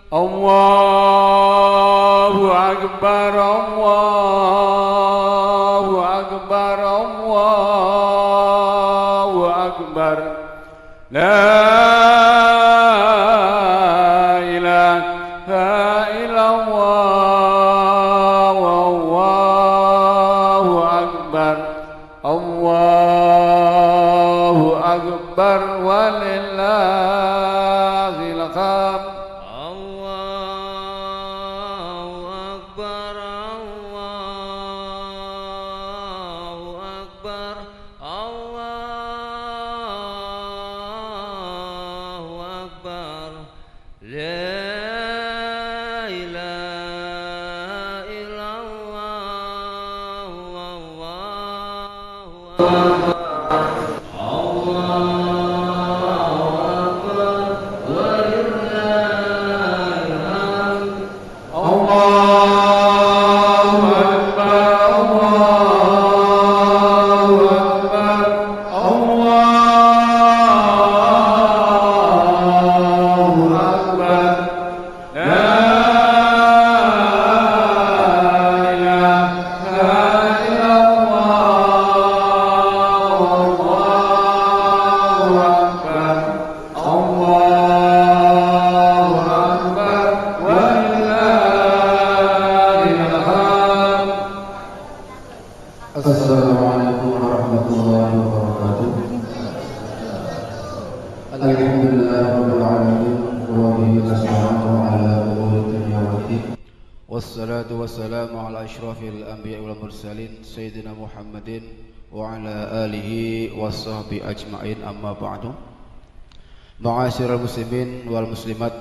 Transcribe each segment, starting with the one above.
Allahu Akbar, Allahu Akbar, Allahu Akbar. La ilaha illallah, Allahu Akbar, Allahu Akbar, walillahil hamd. Assalamualaikum warahmatullahi wabarakatuh. Alhamdulillahirabbil alamin wa bihi nasta'inu ala umuri dunya waddin. Wassalatu wassalamu ala asyrafil anbiya'i wal mursalin sayyidina Muhammadin wa ala alihi washabbihi ajmain, amma ba'du. Ma'asyiral muslimin wal muslimat,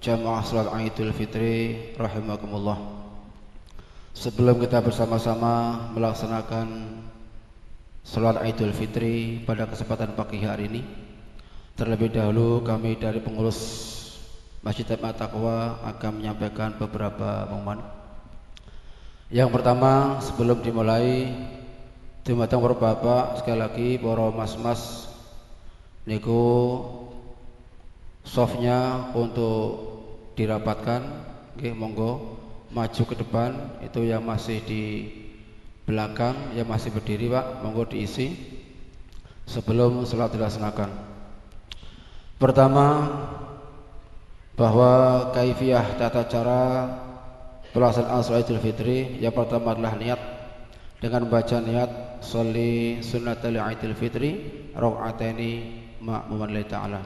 jamaah salat Idul Fitri rahimakumullah. Sebelum kita bersama-sama melaksanakan salat Idul Fitri pada kesempatan pagi hari ini, terlebih dahulu kami dari pengurus Masjid At-Taqwa akan menyampaikan beberapa pengumuman. Yang pertama, sebelum dimulai, dumateng para bapak sekali lagi, para mas-mas niku softnya untuk dirapatkan, nggih, monggo maju ke depan. Itu yang masih di belakang, yang masih berdiri Pak, monggo diisi sebelum salat dilaksanakan. Pertama, bahwa kaifiyah tata cara pelaksanaan salat Idul Fitri, yang pertama adalah niat, dengan membaca niat sholli sunnatal Idul Fitri rakaataini ma'muman lillahi ta'ala.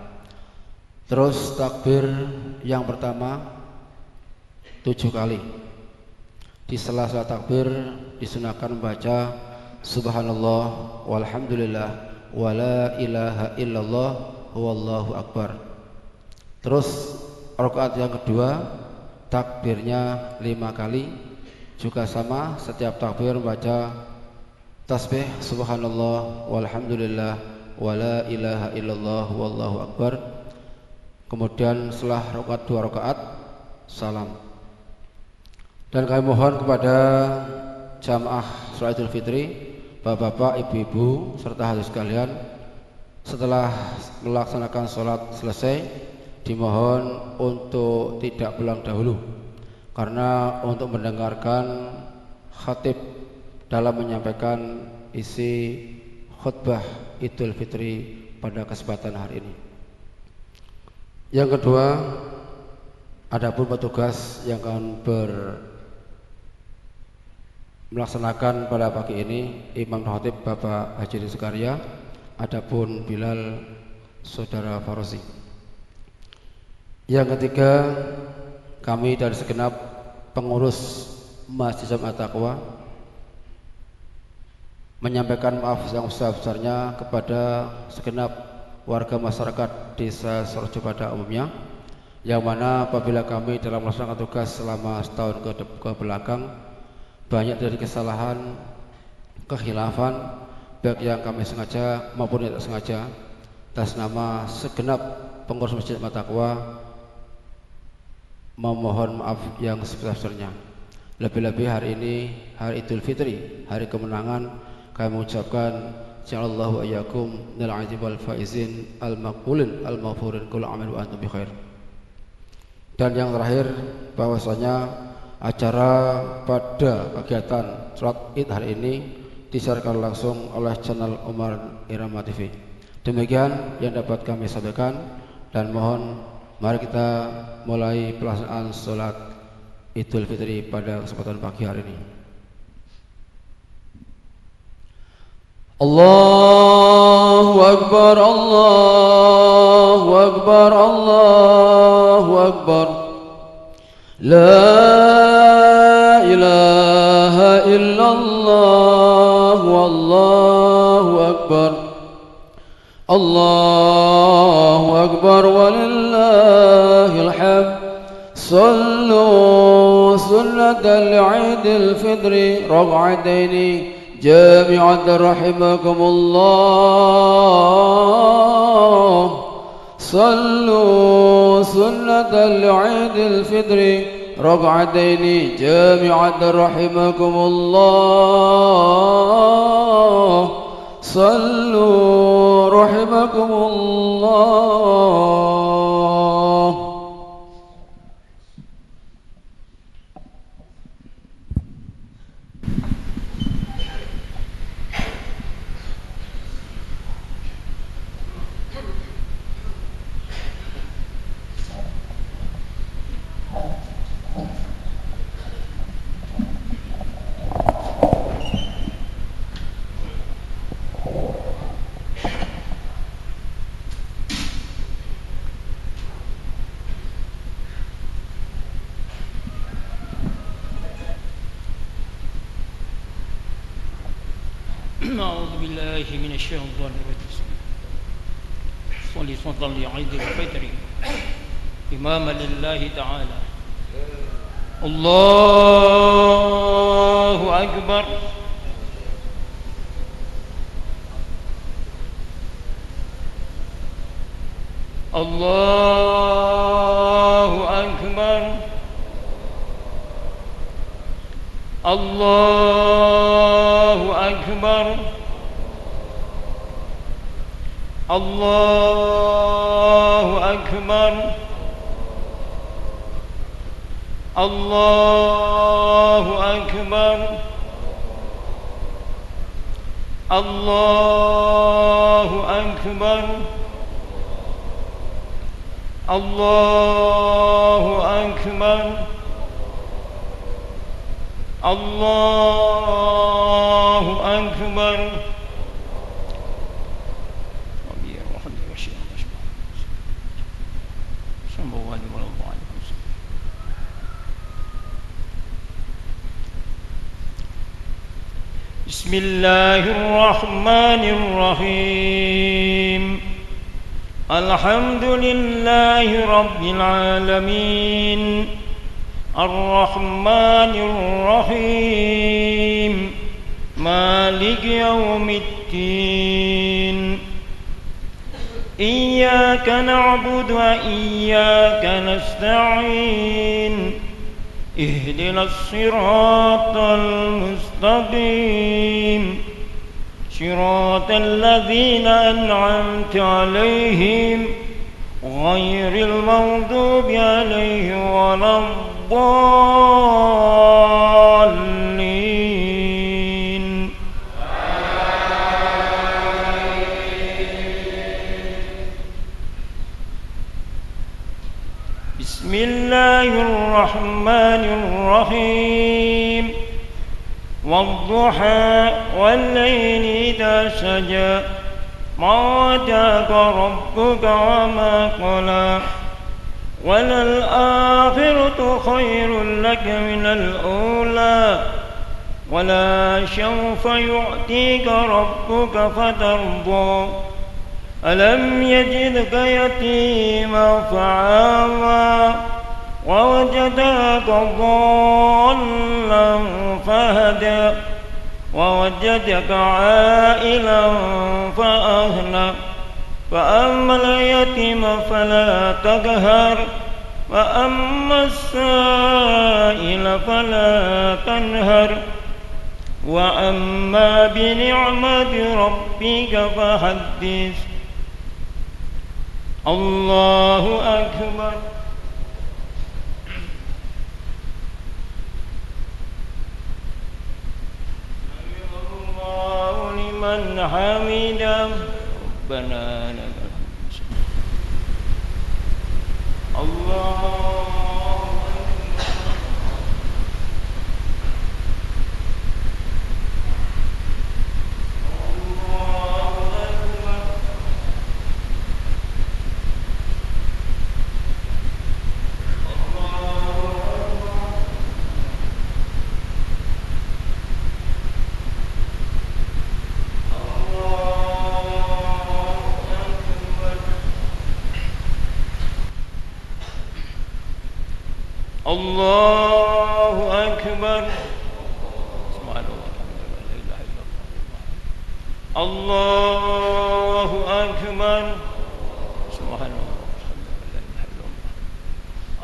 Terus takbir yang pertama 7 kali. Di sela-sela takbir disunahkan membaca subhanallah walhamdulillah wala ilaha illallah wallahu akbar. Terus rakaat yang kedua takbirnya 5 kali, juga sama, setiap takbir membaca tasbih subhanallah walhamdulillah wala ilaha illallah wallahu akbar. Kemudian setelah rakaat 2 rakaat salam. Dan kami mohon kepada jamaah salat Idul Fitri, bapak-bapak, ibu-ibu serta hadirin sekalian, setelah melaksanakan salat selesai, dimohon untuk tidak pulang dahulu, karena untuk mendengarkan khatib dalam menyampaikan isi khutbah Idul Fitri pada kesempatan hari ini. Yang kedua, adapun petugas yang akan melaksanakan pada pagi ini, Imam Khatib Bapak Haji Sukarya, adapun Bilal Saudara Farozi. Yang ketiga, kami dari segenap pengurus Masjid At-Taqwa menyampaikan maaf yang sebesar-besarnya kepada segenap warga masyarakat Desa Sorjo pada umumnya, yang mana apabila kami dalam melaksanakan tugas selama setahun ke belakang banyak dari kesalahan, kekhilafan, baik yang kami sengaja maupun tidak sengaja, atas nama segenap pengurus Masjid At-Taqwa memohon maaf yang sebesar-besarnya. Lebih-lebih hari ini, hari Idul Fitri, hari kemenangan, kami mengucapkan ja'alallahu ayyakum minal aidin wal faizin al-maqbulin al-maghfurin kullu amin wa antum bi khair. Dan yang terakhir bahwasanya acara pada kegiatan sholat Id hari ini disiarkan langsung oleh channel Umar Irama TV. Demikian yang dapat kami sampaikan, dan mohon mari kita mulai pelaksanaan sholat Idul Fitri pada kesempatan pagi hari ini. Allahu Akbar, Allahu Akbar, Allahu Akbar. La ilaha illallah, wallahu akbar. Allahu akbar walillahil hamd. Sallu sunnatal Idul Fitri rak'ataini jami'atan rahimakumullah. Sallu sunnatal Idul Fitri rak'ataini jami'atan rahimakumullah. Sallu rahimakumullah. أعوذ بالله من الشيطان الرجيم. صلى عيد الفطر إماما لله تعالى. الله أكبر. الله أكبر. الله أكبر. الله أكبر. الله أكبر. الله أكبر. الله أكبر. الله أكبر. بسم الله الرحمن الرحيم. الحمد لله رب العالمين. الرحمن الرحيم. مالك يوم الدين. إياك نعبد وإياك نستعين. اهدنا الصراط المستقيم. صراط الذين أنعمت عليهم غير المغضوب عليهم ولا الضالين. بسم الله الرحمن الرحيم. والضحى والليل إذا سجى ما ودعك ربك وما قلى وللآخرة خير لك من الأولى ولا سوف يعطيك ربك فترضى ألم يجدك يتيما فآوى ووجدك ضالا فهدى ووجدك عائلا فأغنى فأما اليتيم فلا تقهر وأما السائل فلا تنهر وأما بنعمة ربك فحدث. الله أكبر. لمن حمده ربنا لك الحمد الله الله أكبر سبحان الله لا إله إلا الله أكبر سبحان الله لا إله إلا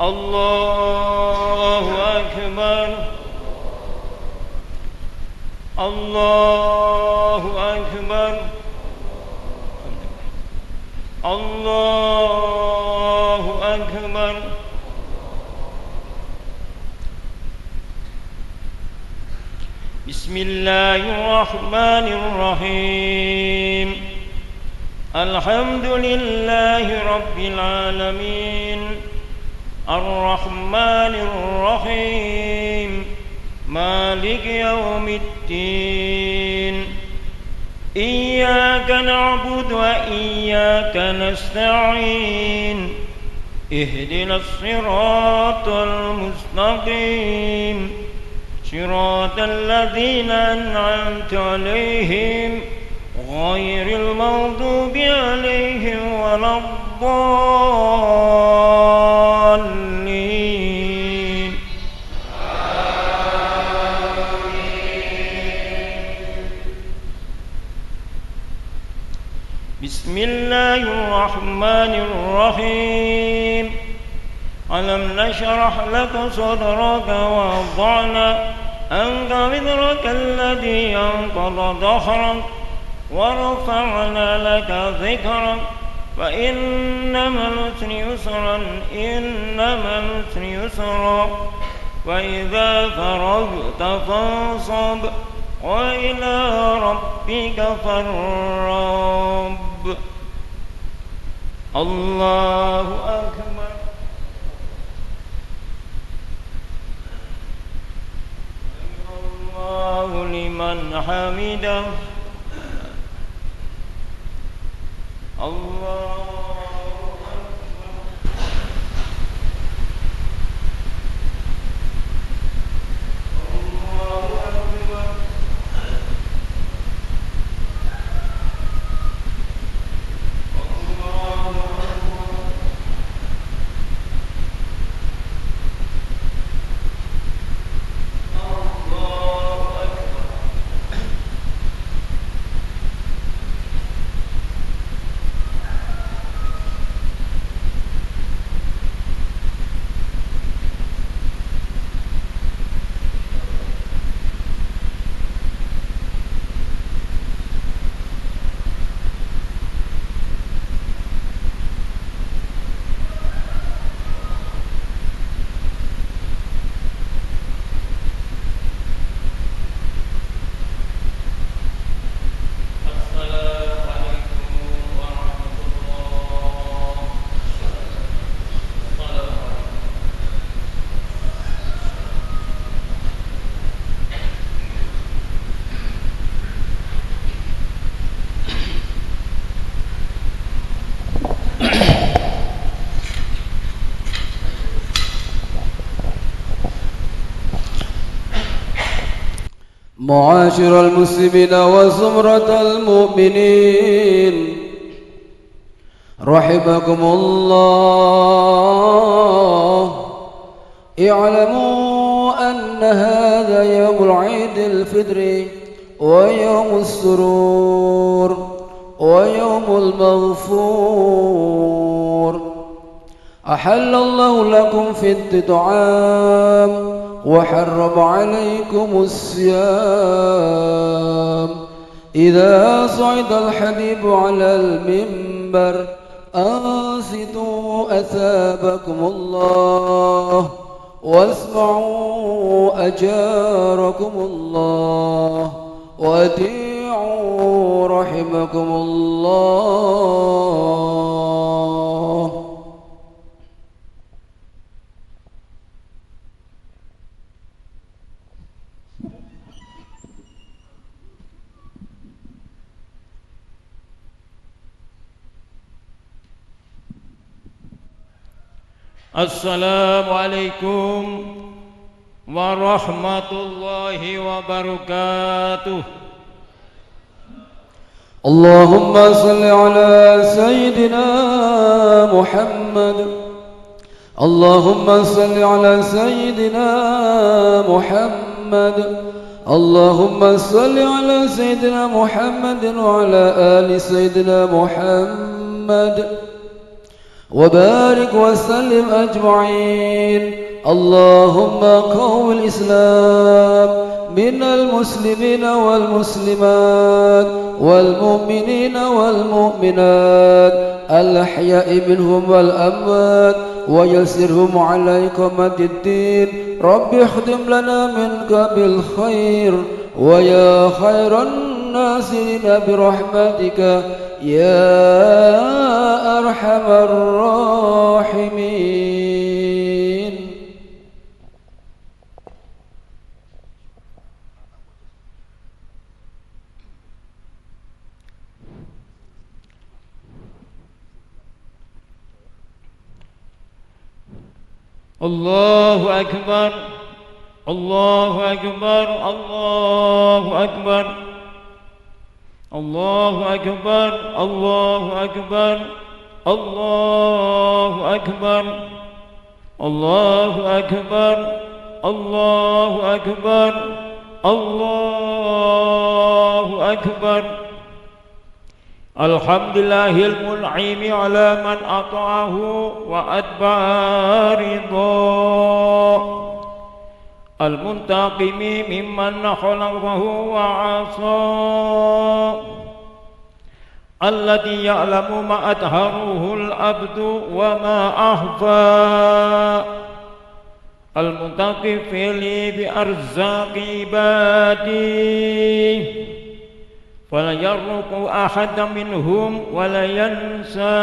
الله أكبر الله أكبر بسم الله الرحمن الرحيم الحمد لله رب العالمين الرحمن الرحيم مالك يوم الدين إياك نعبد وإياك نستعين اهدنا الصراط المستقيم صراط الذين أنعمت عليهم غير المغضوب عليهم ولا الضالين بسم الله الرحمن الرحيم ألم نشرح لك صدرك ووضعنا عنك وزرك الذي أنقض ظهرك ورفعنا لك ذكرك فإن مع العسر يسرا إن مع العسر يسرا وإذا فرغت فانصب وإلى ربك فارغب الله أكبر الله لمن حمده الله معاشر المسلمين وزمرة المؤمنين رحمكم الله اعلموا أن هذا يوم العيد الفطر ويوم السرور ويوم المغفور أحل الله لكم في الطعام وحرم عليكم الصيام إذا صعد الحبيب على المنبر أنصتوا أثابكم الله واسمعوا أجاركم الله وأطيعوا رحمكم الله. Assalamualaikum warahmatullahi wabarakatuh. اللهم صل على سيدنا محمد. اللهم صل على سيدنا محمد. اللهم صل على سيدنا محمد وعلى آل سيدنا محمد وبارك وسلم أجمعين. اللهم قوم الإسلام من المسلمين والمسلمات والمؤمنين والمؤمنات الأحياء منهم والأموات ويسرهم على إقامة الدين. رب اخدم لنا منك بالخير ويا خير الناصرين برحمتك يا أرحم الراحمين. Allahu Akbar, Allahu Akbar, Allahu Akbar, Allahu Akbar, Allahu Akbar, Allahu Akbar, Allahu Akbar, Allahu Akbar, Allahu Akbar. Alhamdulillahil mun'imi ala man ata'ahu wa atba'a ridha, al-muntaqimi mimman khalaqahu wa 'asa, alladhi ya'lamu ma adharuhu al-abdu wa ma ahfa, al-muntaqi fili bi arzaqi ibadihi فلا يرق أحد منهم ولا ينسى.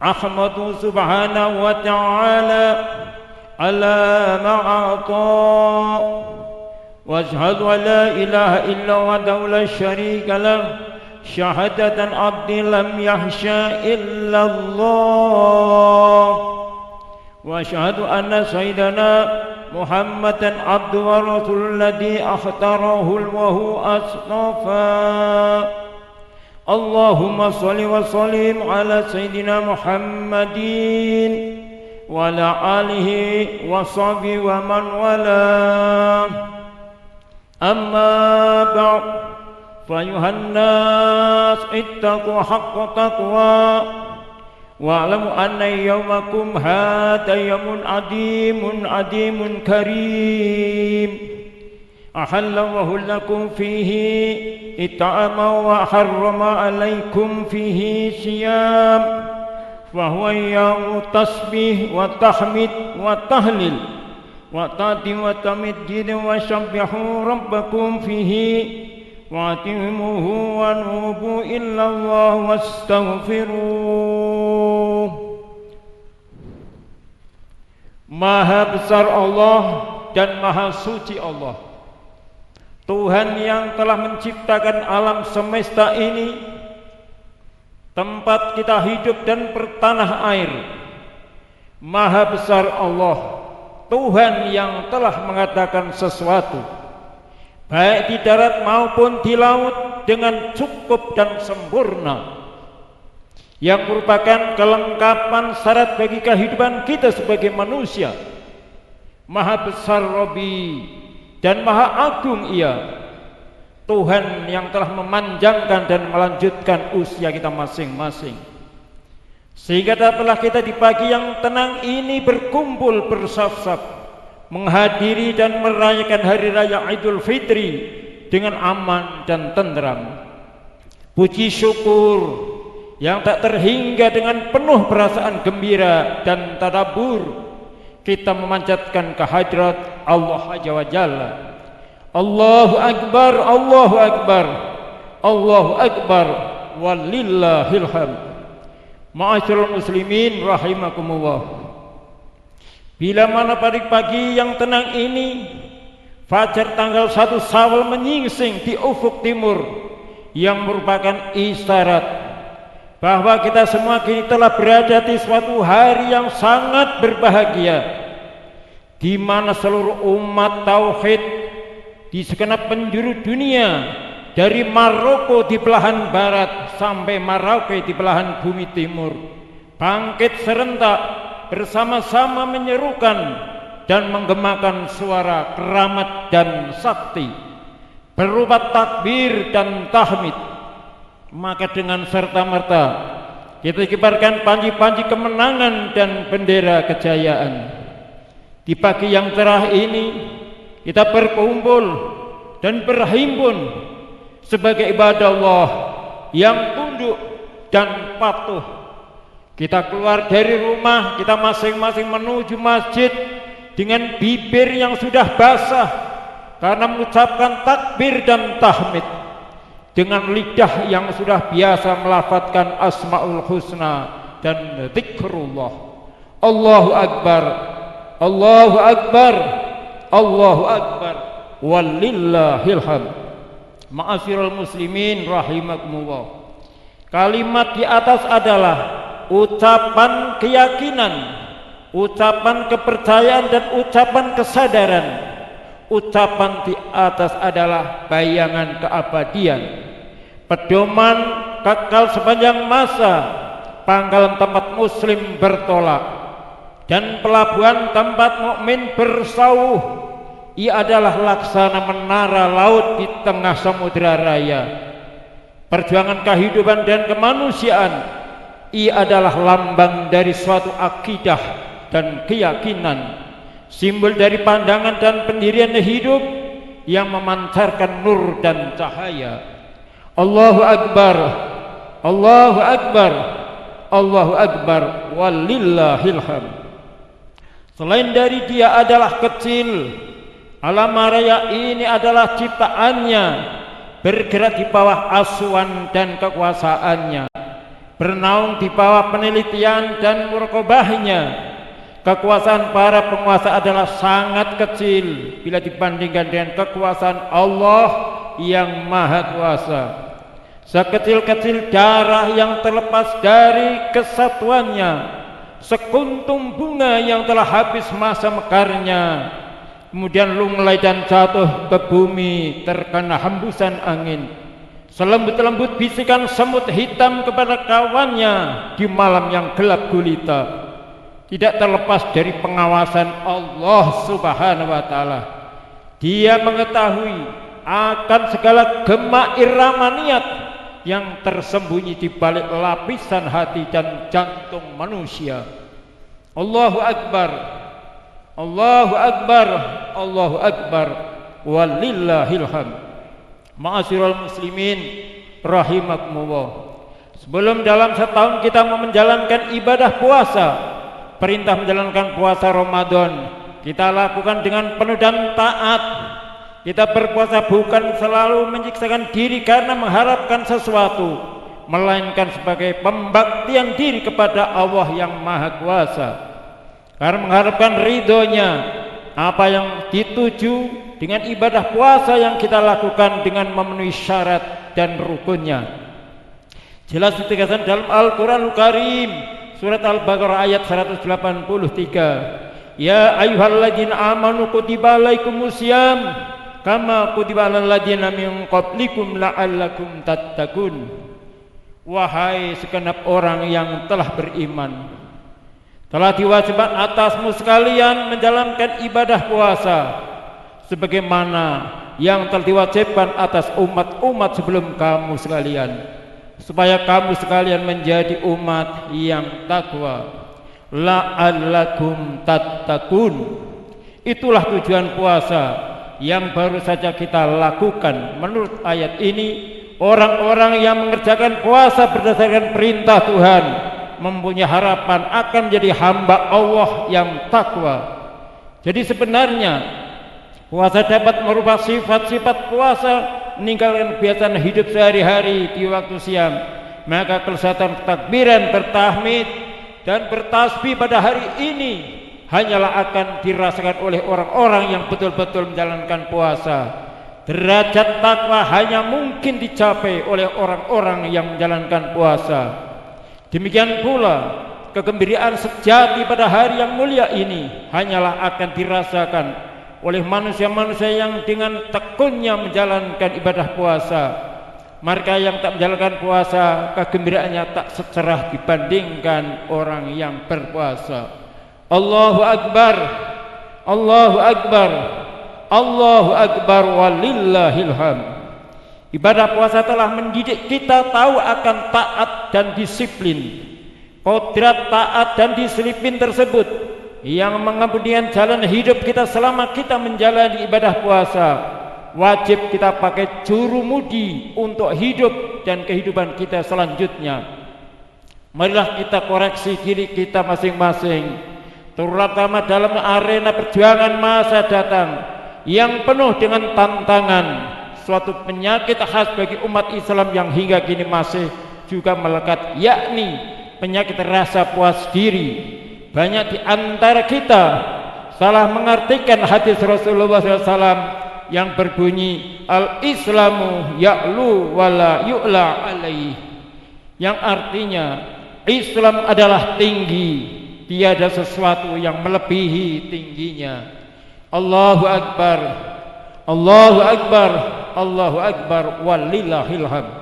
أحمد سبحانه وتعالى على ما أعطى وأشهد أن لا إله إلا وحده لا شريك له شهادة عبد لم يخشى إلا الله وأشهد أن سيدنا محمدا عبد ورسول الذي اختاره وهو اصطفى. اللهم صل وسلم على سيدنا محمد وعلى آله وصحبه ومن والاه. أما بعد فأيها الناس اتقوا حق تقوى واعلموا أن يومكم هذا يوم عظيم كريم أحل الله لكم فيه الطعام وحرم عليكم فيه صيام فهو يوم تسبيح وتحميد وتهليل وتعظيم وتمجيد وسبحوا ربكم فيه واعتصموه ونوبوا إلى الله واستغفروه. Maha besar Allah dan maha suci Allah, Tuhan yang telah menciptakan alam semesta ini, tempat kita hidup dan bertanah air. Maha besar Allah, Tuhan yang telah mengadakan sesuatu baik di darat maupun di laut dengan cukup dan sempurna, yang merupakan kelengkapan syarat bagi kehidupan kita sebagai manusia. Maha besar Rabbi dan maha agung Ia, Tuhan yang telah memanjangkan dan melanjutkan usia kita masing-masing, sehingga dapatlah kita di pagi yang tenang ini berkumpul bersaf-saf menghadiri dan merayakan hari raya Idul Fitri dengan aman dan tenteram. Puji syukur yang tak terhingga dengan penuh perasaan gembira dan tadabbur kita memanjatkan kehadirat Allah Azza wa Jalla. Allahu akbar, Allahu akbar, Allahu akbar, walillahil hamd. Ma'asyiral muslimin rahimakumullah. Bila mana pagi-pagi yang tenang ini, fajar tanggal 1 Syawal menyingsing di ufuk timur, yang merupakan isyarat bahwa kita semua kini telah berada di suatu hari yang sangat berbahagia, di mana seluruh umat tauhid di segenap penjuru dunia, dari Maroko di belahan barat sampai Merauke di belahan bumi timur, bangkit serentak bersama-sama menyerukan dan menggemakan suara keramat dan sakti berupa takbir dan tahmid. Maka dengan serta-merta kita kibarkan panji-panji kemenangan dan bendera kejayaan. Di pagi yang cerah ini kita berkumpul dan berhimpun sebagai ibadah Allah yang tunduk dan patuh. Kita keluar dari rumah, kita masing-masing menuju masjid dengan bibir yang sudah basah karena mengucapkan takbir dan tahmid, dengan lidah yang sudah biasa melafadzkan asmaul husna dan zikrullah. Allahu akbar, Allahu akbar, Allahu akbar, walillahil hamd. Ma'asyiral muslimin rahimakumullah. Kalimat di atas adalah ucapan keyakinan, ucapan kepercayaan dan ucapan kesadaran. Ucapan di atas adalah bayangan keabadian, pedoman kekal sepanjang masa, pangkalan tempat muslim bertolak, dan pelabuhan tempat mukmin bersauh. Ia adalah laksana menara laut di tengah samudera raya. Perjuangan kehidupan dan kemanusiaan. Ia adalah lambang dari suatu akidah dan keyakinan, simbol dari pandangan dan pendirian hidup yang memancarkan nur dan cahaya. Allahu akbar, Allahu akbar, Allahu akbar, walillahil hamd. Selain dari Dia adalah kecil, alam raya ini adalah ciptaannya, bergerak di bawah asuhan dan kekuasaannya, bernaung di bawah penelitian dan muraqabahnya. Kekuasaan para penguasa adalah sangat kecil bila dibandingkan dengan kekuasaan Allah yang Maha Kuasa. Sekecil-kecil darah yang terlepas dari kesatuannya, sekuntum bunga yang telah habis masa mekarnya, kemudian lunglai dan jatuh ke bumi terkena hembusan angin, selembut-lembut bisikan semut hitam kepada kawannya di malam yang gelap gulita, tidak terlepas dari pengawasan Allah Subhanahu wa taala. Dia mengetahui akan segala gema irama niat yang tersembunyi di balik lapisan hati dan jantung manusia. Allahu akbar, Allahu akbar, Allahu akbar, walillahil hamd. Ma'asyiral muslimin rahimakumullah. Sebelum dalam setahun kita mau menjalankan ibadah puasa, perintah menjalankan puasa Ramadan kita lakukan dengan penuh dan taat. Kita berpuasa bukan selalu menyiksakan diri karena mengharapkan sesuatu, melainkan sebagai pembaktian diri kepada Allah yang Maha Kuasa, karena mengharapkan ridhonya. Apa yang dituju dengan ibadah puasa yang kita lakukan dengan memenuhi syarat dan rukunnya. Jelas ditegaskan dalam Al-Quranul Karim, surat Al-Baqarah ayat 183. Ya ayyuhalladzina amanu kutiba alaikumusiyam kama kutiba alal ladzina min qablikum la'allakum tattaqun. Wahai segenap orang yang telah beriman, telah diwajibkan atasmu sekalian menjalankan ibadah puasa sebagaimana yang telah diwajibkan atas umat-umat sebelum kamu sekalian, supaya kamu sekalian menjadi umat yang takwa. La'allakum tattaqun. Itulah tujuan puasa yang baru saja kita lakukan. Menurut ayat ini, orang-orang yang mengerjakan puasa berdasarkan perintah Tuhan mempunyai harapan akan menjadi hamba Allah yang takwa. Jadi sebenarnya Puasa dapat merubah sifat-sifat puasa, meninggalkan kebiasaan hidup sehari-hari di waktu siang. Maka kelezatan takbiran, bertahmid dan bertasbih pada hari ini hanyalah akan dirasakan oleh orang-orang yang betul-betul menjalankan puasa. Derajat takwa hanya mungkin dicapai oleh orang-orang yang menjalankan puasa. Demikian pula kegembiraan sejati pada hari yang mulia ini hanyalah akan dirasakan oleh manusia-manusia yang dengan tekunnya menjalankan ibadah puasa. Mereka yang tak menjalankan puasa, kegembiraannya tak secerah dibandingkan orang yang berpuasa. Allahu Akbar, Allahu Akbar, Allahu Akbar, walillahil hamd. Ibadah puasa telah mendidik kita tahu akan taat dan disiplin. Kodrat taat dan disiplin tersebut yang mengemudikan jalan hidup kita selama kita menjalani ibadah puasa. Wajib kita pakai jurumudi untuk hidup dan kehidupan kita selanjutnya. Marilah kita koreksi diri kita masing-masing, terutama dalam arena perjuangan masa datang yang penuh dengan tantangan, suatu penyakit khas bagi umat Islam yang hingga kini masih juga melekat, yakni penyakit rasa puas diri. Banyak di antara kita salah mengartikan hadis Rasulullah SAW yang berbunyi al-Islamu ya'lu wala yu'la alaih, yang artinya Islam adalah tinggi, tiada sesuatu yang melebihi tingginya. Allahu Akbar, Allahu Akbar, Allahu Akbar, walillahil hamd.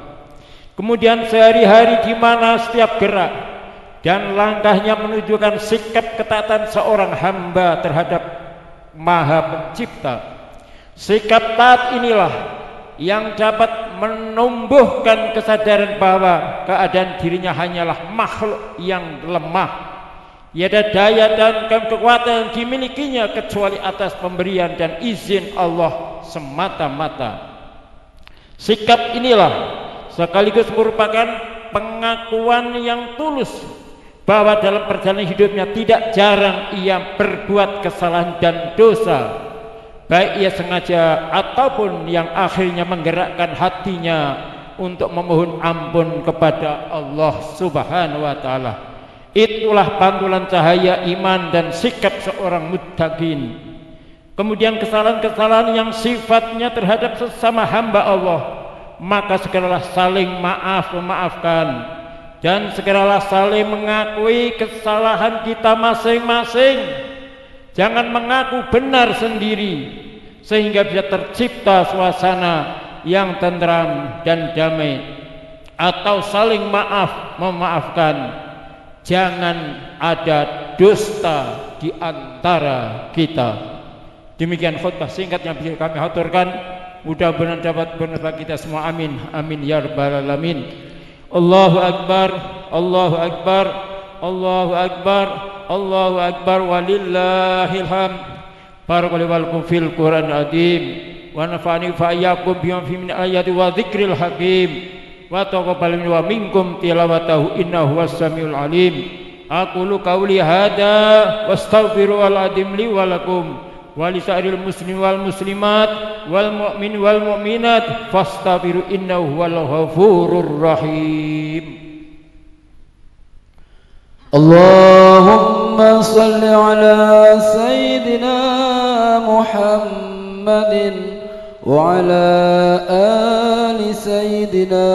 Kemudian sehari-hari di mana setiap gerak dan langkahnya menunjukkan sikap ketaatan seorang hamba terhadap Maha Pencipta. Sikap taat inilah yang dapat menumbuhkan kesadaran bahwa keadaan dirinya hanyalah makhluk yang lemah. Tiada daya dan kekuatan yang dimilikinya kecuali atas pemberian dan izin Allah semata-mata. Sikap inilah sekaligus merupakan pengakuan yang tulus bahwa dalam perjalanan hidupnya tidak jarang ia berbuat kesalahan dan dosa, baik ia sengaja ataupun yang akhirnya menggerakkan hatinya untuk memohon ampun kepada Allah Subhanahu wa taala. Itulah pantulan cahaya iman dan sikap seorang muttaqin. Kemudian kesalahan-kesalahan yang sifatnya terhadap sesama hamba Allah, maka segeralah saling memaafkan dan segeralah saling mengakui kesalahan kita masing-masing. Jangan mengaku benar sendiri sehingga bisa tercipta suasana yang tenteram dan damai, atau saling memaafkan. Jangan ada dusta di antara kita. Demikian khutbah singkat yang bisa kami haturkan. Mudah-mudahan dapat bermanfaat kita semua. Amin, amin ya rabbal alamin. Allahu Akbar, Allahu Akbar, Allahu Akbar, Allahu Akbar, walillahil hamd. Barakallahu fil Qur'an azim wa nafa'ani fa iyyakum bima fi min ayati wa dzikril hakim wa taqabbal minni wa minkum tilawatahu innahu was-samiul alim. Aqulu qawli hadza wastaghfirul azim li wa lakum wa lisairil muslimin wal muslimat wal mu'min wal mu'minat fastaghfiru innahu wal ghafurur rahim. Allahumma salli ala sayyidina Muhammadin wa ala ali sayyidina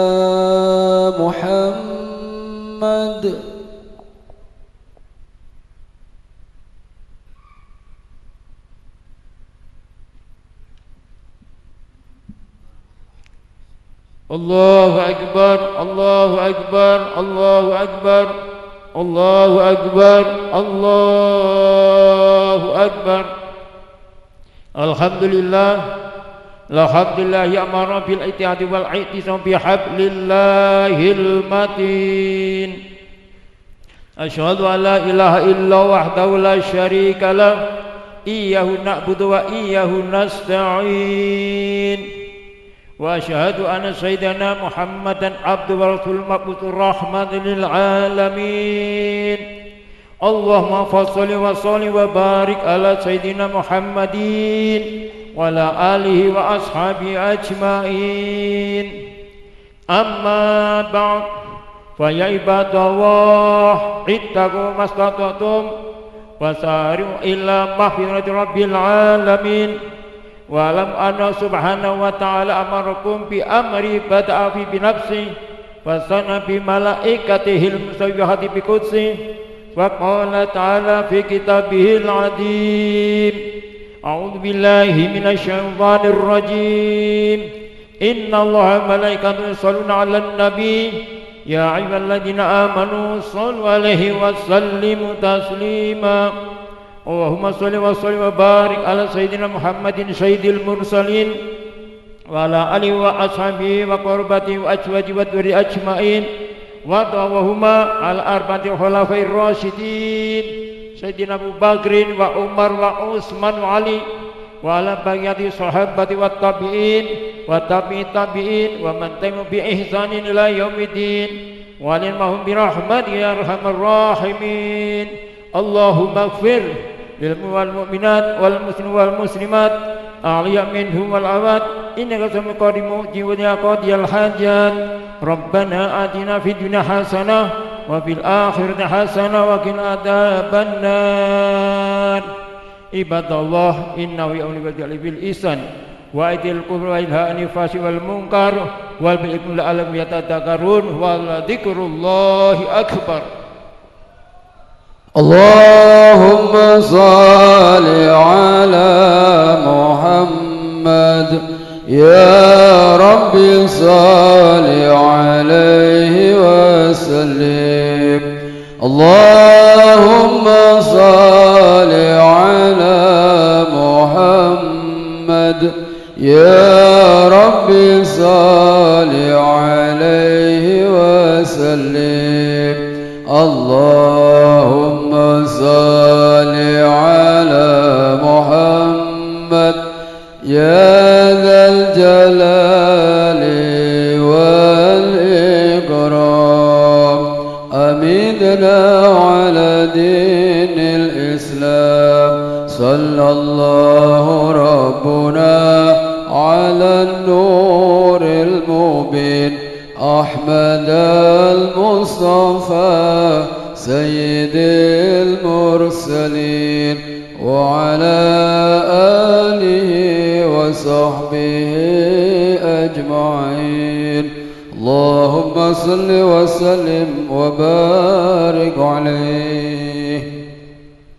Muhammad. Allahu Akbar, Allahu Akbar, Allahu Akbar, Allahu Akbar, Allahu Akbar. Alhamdulillah, alhamdulillah ya amara bil i'tiadi wal i'tisam bi hablillahil matin. Asyhadu an la ilaha illa wahdahu la syarika lah, iyyahu na'budu wa iyyahu nasta'in. Wa asyhadu anna sayyidana Muhammadan abduhu wa rasuluhu mab'utsur rahmatan lil alamin. Allahumma shalli wa sallim wa barik ala sayyidina Muhammadin وعلى آله وأصحابه أجمعين. أما بعد فيا عباد الله اتقوا ما استطعتم وسارعوا إلى مغفرة رب العالمين. واعلم أن سبحانه وتعالى أمركم بأمر بدأ في بنفسه وثنى بملائكته المسبحة بقدسه وقال تعالى في كتابه العظيم: أعوذ بالله من الشيطان الرجيم. إن الله وملائكته يصلون على النبي يا أيها الذين آمنوا صلوا عليه وسلموا تسليما. اللهم صل وسلم وبارك على سيدنا محمد سيد المرسلين وعلى آله وأصحابه وقربته وأزواجه وذريته أجمعين وهما على أربعة الخلفاء الراشدين سيدنا أبو بكر وعمر وعثمان وعلي وعلى بقية الصحابة والتابعين وتابعي التابعين ومن تبعهم بإحسان إلى يوم الدين ولنهم برحمتك يا أرحم الراحمين. اللهم اغفر للمؤمنات والمسلمين والمسلمات أحياء منهم والأموات إنك سميع قريب مجيب قاضي الحاجات. ربنا آتنا في الدنيا حسنة وفي الآخرة حسنة وقنا عذاب النار. عباد الله إنه يأمر بالعدل والإحسان وإيتاء ذي القربى وينهى عن الفحشاء والمنكر والبغي والإثم لعلكم تذكرون ولذكر الله أكبر. اللهم صل على محمد يا رب صل عليه وسلم. اللهم صل على محمد يا رب صل عليه وسلم. اللهم صل على محمد يا ذا الجلال والإكرام. أمدنا على دين الإسلام. صلى الله ربنا على النور المبين أحمد المصطفى سيد المرسلين وعلى آله وصحبه أجمعين. اللهم صل وسلم وبارك عليه.